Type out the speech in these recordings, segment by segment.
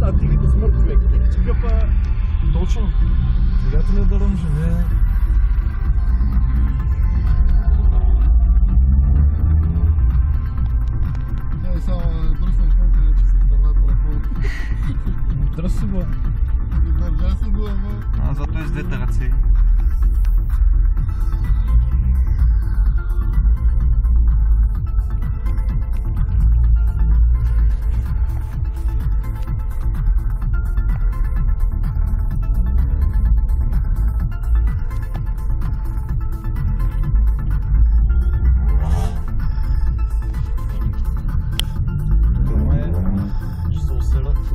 а ти ги да смърт човек. Чикъпа... Точно. Двигателя да ръмжи, не... Не, само дръснам колко вече се стърват ръководите. Дръси го. Държа се го, ама... Зато и с двете ръце.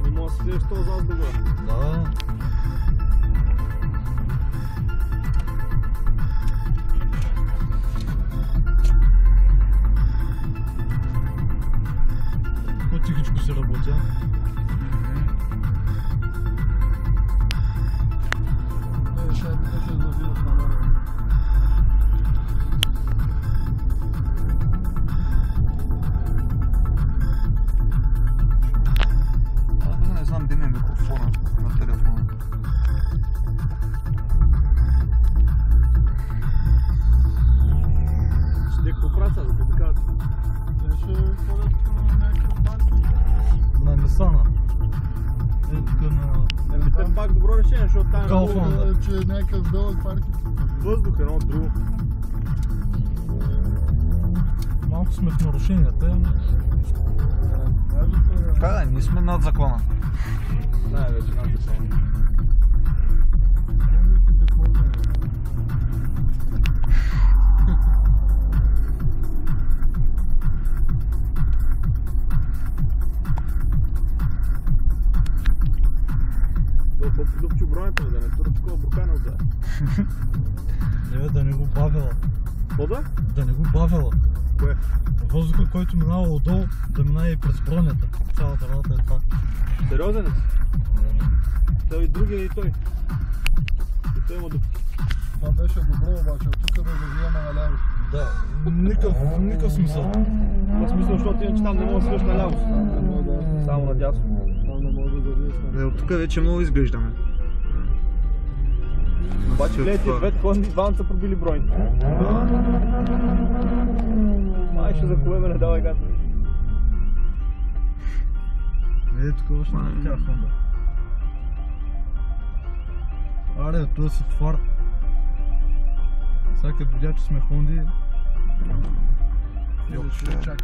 Не мога да си гледаш този зад догоре. Да. По-тихичко се работя. Ще се забият на мен. Не знам де ми е микрофона на телефона. Ще какво правят сега, да побикават? Те ще ходят на някакъв парк. На Нисана. Е тук на... Еми те пак добро решение, защото там е Калфан. много Че е някакъв дълъг парк. въздух, едно от друго. Малко сме в нарушенията. Да, ние сме над закона. Най-вече над закона. Толкова подупчи бронята ми, да не тура такова буркана отзад. Не, да не го бавила. Какво да? Да не го бавила. Кое? Въздуха, който минава отдолу, да минава и през бронята. Цялата работа е това. Сериозен ли си? Той и другия и той. И той има дупки. Това беше добро обаче, от тук да го взема наляво. Да, никакъв смисъл. В смисъл, защото иначе там не мога да свиш наляво. Да. Само надясно. Там не мога да завиеш. От тук вече много изглеждаме. Обаче гледайте, двете ходни двамата са пробили броните. Май ще заколеме, не давай газ. Не, тук още не е тя Хонда. Аре, това си фарт. Сега като видя, че сме Хонди. Чакай.